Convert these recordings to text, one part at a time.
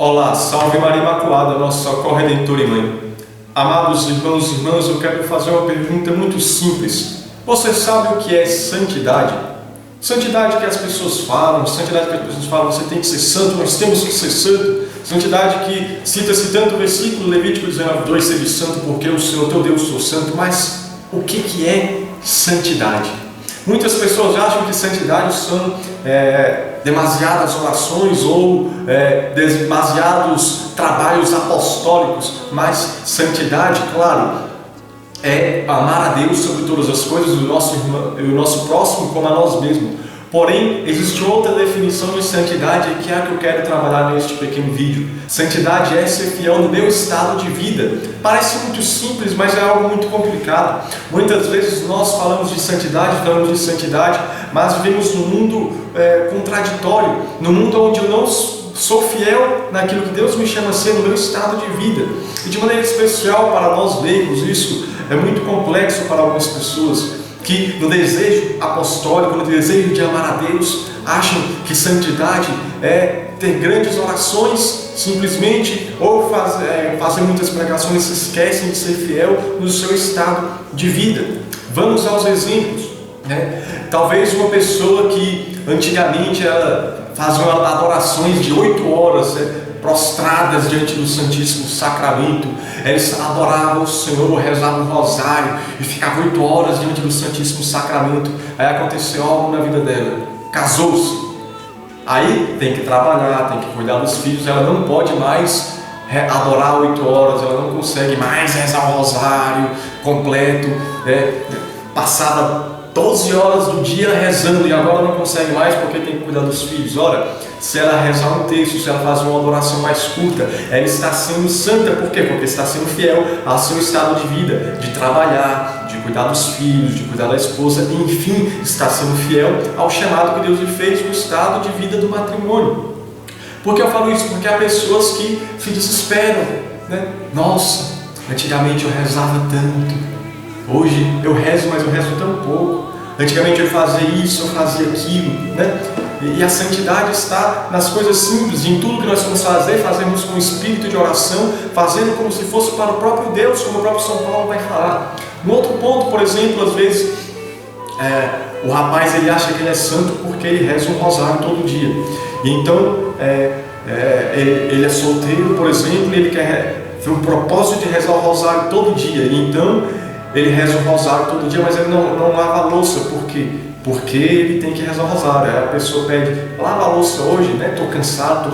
Olá, salve Maria Imaculada, nossa corredentora e mãe. Amados irmãos e irmãs, eu quero fazer uma pergunta muito simples. Você sabe o que é santidade? Santidade que as pessoas falam, santidade que as pessoas falam, você tem que ser santo, nós temos que ser santo. Santidade que cita-se tanto o versículo Levítico 19:2, seja santo porque o Senhor teu Deus sou santo, mas o que é santidade? Muitas pessoas acham que santidade são demasiadas orações ou demasiados trabalhos apostólicos, mas santidade, claro, é amar a Deus sobre todas as coisas e o nosso próximo como a nós mesmos. Porém, existe outra definição de santidade que é a que eu quero trabalhar neste pequeno vídeo. Santidade é ser fiel no meu estado de vida. Parece muito simples, mas é algo muito complicado. Muitas vezes nós falamos de santidade, mas vivemos num mundo contraditório, num mundo onde eu não sou fiel naquilo que Deus me chama a ser no meu estado de vida. E de maneira especial para nós leigos, isso é muito complexo para algumas pessoas, que no desejo apostólico, no desejo de amar a Deus, acham que santidade é ter grandes orações simplesmente, ou fazer muitas pregações, se esquecem de ser fiel no seu estado de vida. Vamos aos exemplos, né? Talvez uma pessoa que antigamente ela fazia adorações de 8 horas, prostradas diante do Santíssimo Sacramento, eles adoravam o Senhor, rezavam o rosário e ficavam 8 horas diante do Santíssimo Sacramento. Aí aconteceu algo na vida dela, casou-se, aí tem que trabalhar, tem que cuidar dos filhos, ela não pode mais adorar 8 horas, ela não consegue mais rezar o rosário completo, passava 12 horas do dia rezando e agora não consegue mais porque tem que cuidar dos filhos. Ora, se ela rezar um texto, se ela fazer uma adoração mais curta, ela está sendo santa. Por quê? Porque está sendo fiel ao seu estado de vida, de trabalhar, de cuidar dos filhos, de cuidar da esposa, enfim, está sendo fiel ao chamado que Deus lhe fez no estado de vida do matrimônio. Por que eu falo isso? Porque há pessoas que se desesperam, né? Nossa, antigamente eu rezava tanto, hoje eu rezo, mas eu rezo tão pouco. Antigamente eu fazia isso, eu fazia aquilo, né? E a santidade está nas coisas simples, em tudo que nós vamos fazer, fazemos com espírito de oração, fazendo como se fosse para o próprio Deus, como o próprio São Paulo vai falar. Um outro ponto, por exemplo, às vezes, o rapaz ele acha que ele é santo porque ele reza um rosário todo dia. E então, ele é solteiro, por exemplo, e ele quer ter um propósito de rezar o rosário todo dia. E então, ele reza o rosário todo dia, mas ele não lava a louça. Por quê? Porque ele tem que rezar o rosário. Aí a pessoa pede, lava a louça hoje, né? Estou cansado,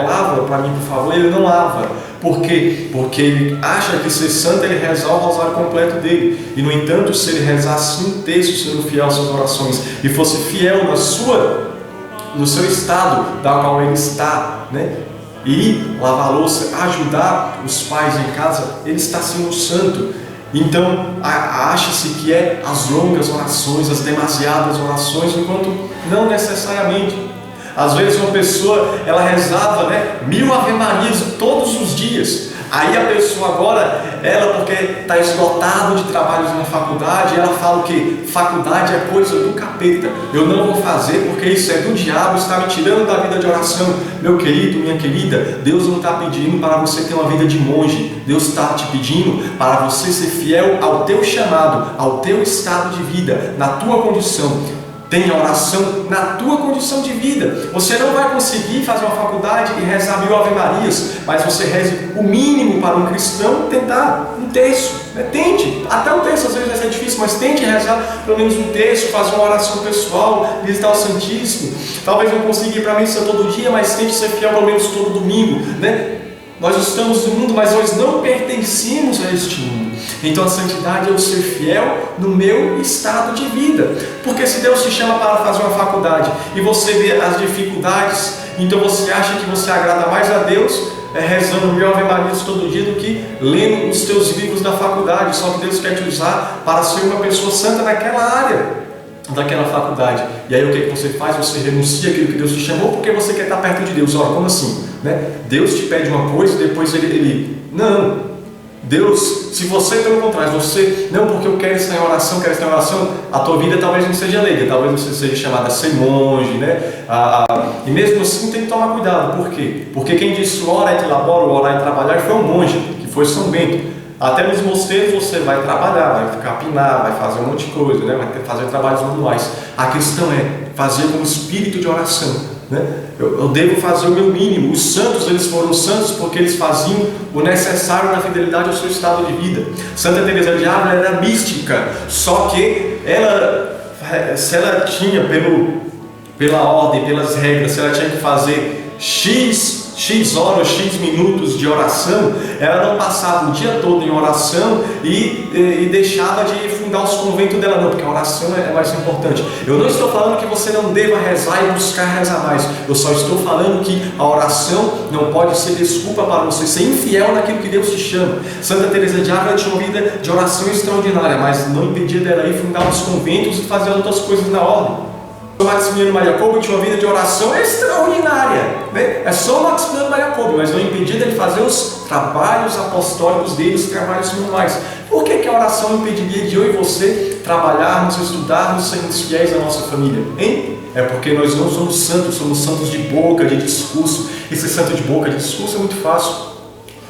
lava para mim, por favor. Ele não lava. Por quê? Porque ele acha que ser santo é ele rezar o rosário completo dele. E no entanto, se ele rezasse um terço, sendo fiel às suas orações, e fosse fiel no seu estado, da qual ele está, né? E lavar a louça, ajudar os pais em casa, ele está sendo santo. Então, acha-se que é as longas orações, as demasiadas orações, enquanto não necessariamente. Às vezes uma pessoa, ela rezava 1000 Ave-Marias todos os dias. Aí a pessoa agora, ela porque está esgotado de trabalhos na faculdade, ela fala que faculdade é coisa do capeta. Eu não vou fazer porque isso é do diabo, está me tirando da vida de oração. Meu querido, minha querida, Deus não está pedindo para você ter uma vida de monge. Deus está te pedindo para você ser fiel ao teu chamado, ao teu estado de vida, na tua condição. Tenha oração na tua condição de vida. Você não vai conseguir fazer uma faculdade e rezar 1000 Ave-Marias, mas você reze o mínimo para um cristão tentar um terço. Tente, até um terço às vezes vai ser difícil, mas tente rezar pelo menos um terço, fazer uma oração pessoal, visitar o Santíssimo. Talvez não consiga ir para a missa todo dia, mas tente ser fiel pelo menos todo domingo, né? Nós estamos no mundo, mas nós não pertencemos a este mundo. Então a santidade é o ser fiel no meu estado de vida. Porque se Deus te chama para fazer uma faculdade e você vê as dificuldades, então você acha que você agrada mais a Deus rezando 1000 Ave-Marias todo dia do que lendo os teus livros da faculdade. Só que Deus quer te usar para ser uma pessoa santa naquela área daquela faculdade. E aí o que você faz? Você renuncia aquilo que Deus te chamou porque você quer estar perto de Deus. Ora, como assim? Deus te pede uma coisa e depois ele... Não. Deus, se você, pelo contrário, você, não, porque eu quero estar em oração, a tua vida talvez não seja leiga, talvez você seja chamado a ser monge, né? E mesmo assim tem que tomar cuidado. Por quê? Porque quem disse ora et labora, orar e trabalhar, foi um monge, que foi São Bento. Até nos mosteiros você vai trabalhar, vai capinar, vai fazer um monte de coisa, né? Vai fazer trabalhos manuais. A questão é fazer com espírito de oração, né? Eu devo fazer o meu mínimo. Os santos, eles foram santos porque eles faziam o necessário na fidelidade ao seu estado de vida. Santa Teresa de Ávila era mística, só que se ela tinha pela ordem, pelas regras, se ela tinha que fazer X horas, X minutos de oração, ela não passava o dia todo em oração e deixava de fundar os conventos dela, não, porque a oração é mais importante. Eu não estou falando que você não deva rezar e buscar rezar mais, eu só estou falando que a oração não pode ser desculpa para você ser infiel naquilo que Deus te chama. Santa Teresa de Ávila tinha uma vida de oração extraordinária, mas não impedia dela ir fundar os conventos e fazer outras coisas na ordem. O Maximiliano Maria Kolbe tinha uma vida de oração extraordinária, né? É só o Maximiliano Maria Kolbe, mas não impedia dele fazer os trabalhos apostólicos dele, os trabalhos manuais. Por que a oração impediria de eu e você trabalharmos, estudarmos, sermos fiéis à nossa família? Hein? É porque nós não somos santos de boca, de discurso. Esse santo de boca, de discurso é muito fácil.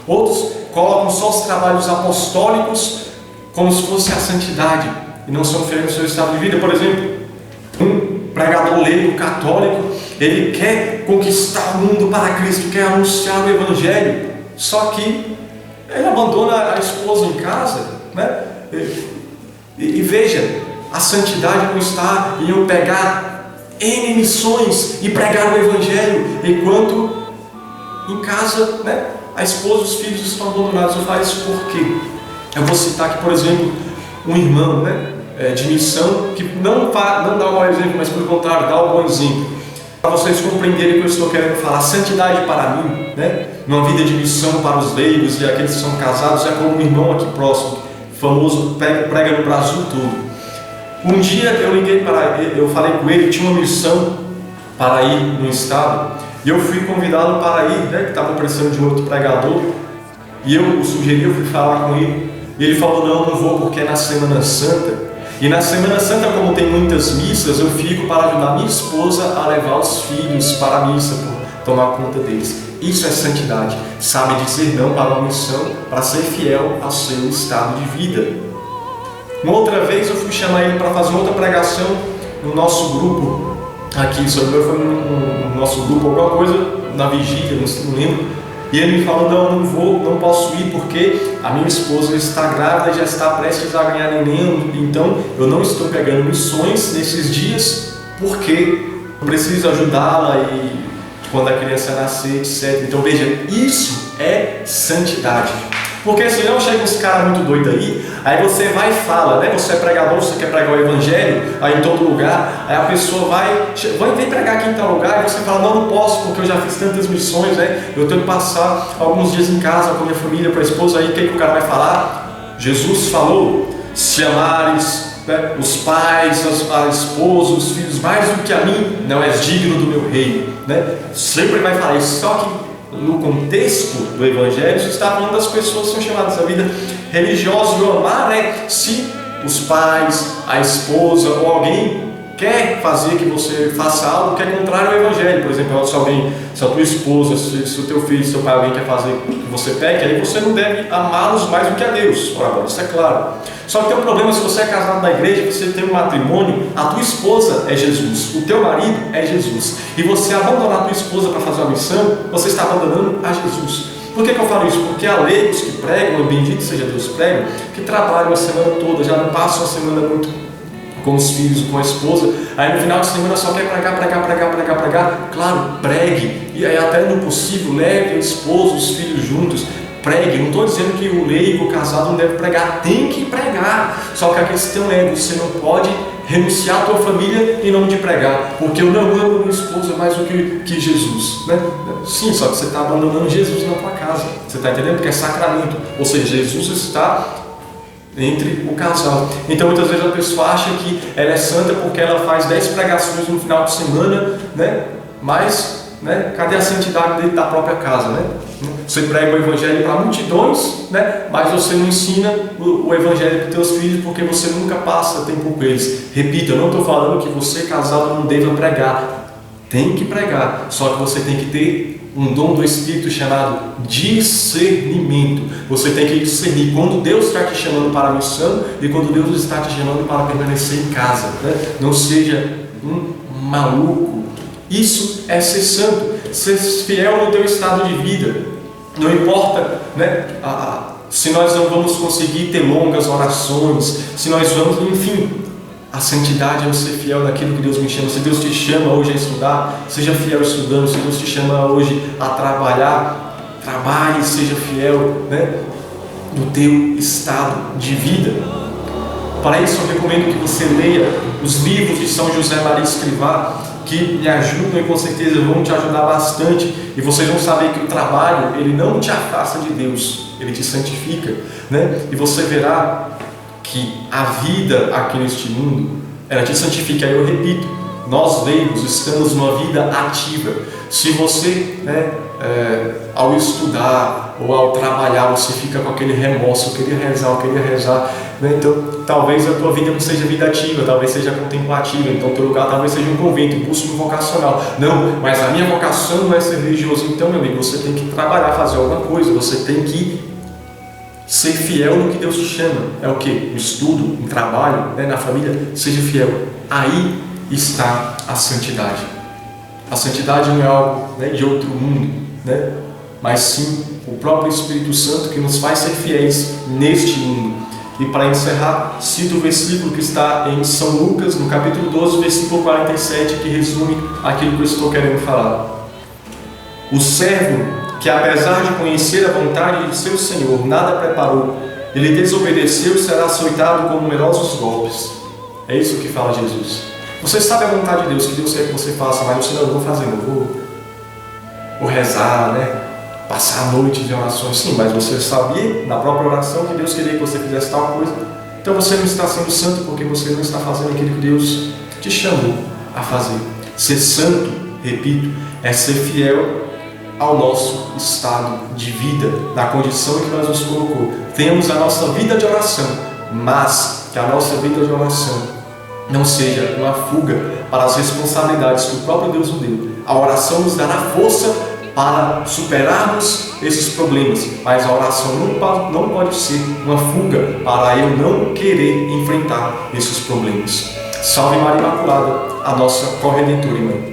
Outros colocam só os trabalhos apostólicos como se fosse a santidade e não são fiéis ao seu estado de vida. Por exemplo, um pregador leigo católico, ele quer conquistar o mundo para Cristo, quer anunciar o Evangelho, só que ele abandona a esposa em casa, né? E veja, a santidade não está em eu pegar N missões e pregar o Evangelho, enquanto em casa, né, a esposa e os filhos estão abandonados. Eu falo isso porque eu vou citar aqui, por exemplo, um irmão, né, de missão, que não dá um mau exemplo, mas pelo contrário, dá um bom exemplo. Para vocês compreenderem o que eu estou querendo falar, santidade para mim, né, numa vida de missão para os leigos e aqueles que são casados, é como um irmão aqui próximo, famoso, prega no Brasil todo. Um dia eu liguei para ele, eu falei com ele, tinha uma missão para ir no estado, e eu fui convidado para ir, né, que estava precisando de outro pregador, e eu o sugeri, eu fui falar com ele, e ele falou, não vou porque é na Semana Santa. E na Semana Santa, como tem muitas missas, eu fico para ajudar minha esposa a levar os filhos para a missa, para tomar conta deles. Isso é santidade, sabe dizer não para uma missão, para ser fiel ao seu estado de vida. Uma outra vez eu fui chamar ele para fazer outra pregação no nosso grupo, aqui, foi no nosso grupo, alguma coisa, na vigília, não lembro. E ele me falou, não posso ir porque a minha esposa está grávida e já está prestes a ganhar neném, então eu não estou pegando missões nesses dias porque eu preciso ajudá-la e quando a criança nascer, etc. Então veja, isso é santidade. Porque senão chega uns caras muito doidos aí você vai e fala, né? Você é pregador, você quer pregar o Evangelho aí em todo lugar, aí a pessoa vem pregar aqui em tal lugar, e você fala, não posso, porque eu já fiz tantas missões, né? Eu tenho que passar alguns dias em casa com a minha família, com a esposa, aí o que o cara vai falar? Jesus falou, se amares, né, os pais, a esposa, os filhos, mais do que a mim, não és digno do meu reino, né? Sempre vai falar isso, só que no contexto do Evangelho, você está falando das pessoas que são chamadas à vida religiosa. E o amar é se os pais, a esposa ou alguém quer fazer que você faça algo que é contrário ao Evangelho. Por exemplo, se a tua esposa, se o teu filho, se o teu pai, alguém quer fazer que você peque, aí você não deve amá-los mais do que a Deus. Ora, isso é claro. Só que tem um problema, se você é casado na igreja, você tem um matrimônio, a tua esposa é Jesus, o teu marido é Jesus. E você abandonar a tua esposa para fazer uma missão, você está abandonando a Jesus. Por que eu falo isso? Porque há leigos que pregam, bendito seja Deus, pregam, que trabalham a semana toda, já não passam a semana muito com os filhos, com a esposa, aí no final de semana só quer pregar. Claro, pregue, e aí até no possível leve a esposa, os filhos juntos, pregue. Não estou dizendo que o leigo, o casado não deve pregar, tem que pregar, só que a questão é, você não pode renunciar à tua família em nome de pregar, porque eu não amo minha esposa mais do que Jesus, né? Sim, só que você está abandonando Jesus na tua casa, você está entendendo? Porque é sacramento, ou seja, Jesus está entre o casal. Então muitas vezes a pessoa acha que ela é santa porque ela faz 10 pregações no final de semana, né? Mas, né, cadê a santidade dele da própria casa, né? Você prega o evangelho para multidões, né? Mas você não ensina o evangelho para os teus filhos porque você nunca passa tempo com eles. Repita, eu não estou falando que você casado não deva pregar. Tem que pregar, só que você tem que ter um dom do Espírito chamado discernimento. Você tem que discernir quando Deus está te chamando para a missão e quando Deus está te chamando para permanecer em casa, né? Não seja um maluco. Isso é ser santo, ser fiel no teu estado de vida. Não importa, né, se nós não vamos conseguir ter longas orações, se nós vamos, enfim. A santidade é eu ser fiel naquilo que Deus me chama. Se Deus te chama hoje a estudar, seja fiel estudando. Se Deus te chama hoje a trabalhar, trabalhe, seja fiel, né, no teu estado de vida. Para isso eu recomendo que você leia os livros de São José Maria Escrivá, que lhe ajudam e com certeza vão te ajudar bastante. E vocês vão saber que o trabalho, ele não te afasta de Deus, ele te santifica, né? E você verá que a vida aqui neste mundo, ela te santifica. Eu repito, nós leigos estamos numa vida ativa. Se você, ao estudar ou ao trabalhar, você fica com aquele remorso, eu queria rezar, né? Então talvez a tua vida não seja vida ativa, talvez seja contemplativa. Então o teu lugar talvez seja um convento, busca um vocacional. Não, mas a minha vocação não é ser religioso. Então, meu amigo, você tem que trabalhar, fazer alguma coisa, você tem que ser fiel no que Deus te chama. É o que? No estudo, no trabalho, né, na família. Seja fiel. Aí está a santidade. A santidade não é algo, né, de outro mundo, né, mas sim o próprio Espírito Santo que nos faz ser fiéis neste mundo. E para encerrar, cito o versículo que está em São Lucas, no capítulo 12, versículo 47, que resume aquilo que eu estou querendo falar. O servo que, apesar de conhecer a vontade de seu Senhor, nada preparou, ele desobedeceu, será açoitado com numerosos golpes. É isso que fala Jesus. Você sabe a vontade de Deus, que Deus quer que você faça, mas você não vou fazer, não vou rezar, né? Passar a noite de orações. Sim, mas você sabia na própria oração que Deus queria que você fizesse tal coisa. Então você não está sendo santo porque você não está fazendo aquilo que Deus te chamou a fazer. Ser santo, repito, é ser fiel ao nosso estado de vida, na condição em que nós nos colocou. Temos a nossa vida de oração, mas que a nossa vida de oração não seja uma fuga para as responsabilidades que o próprio Deus nos deu. A oração nos dará força para superarmos esses problemas, mas a oração não pode ser uma fuga para eu não querer enfrentar esses problemas. Salve Maria Imaculada, a nossa corredentora, irmã.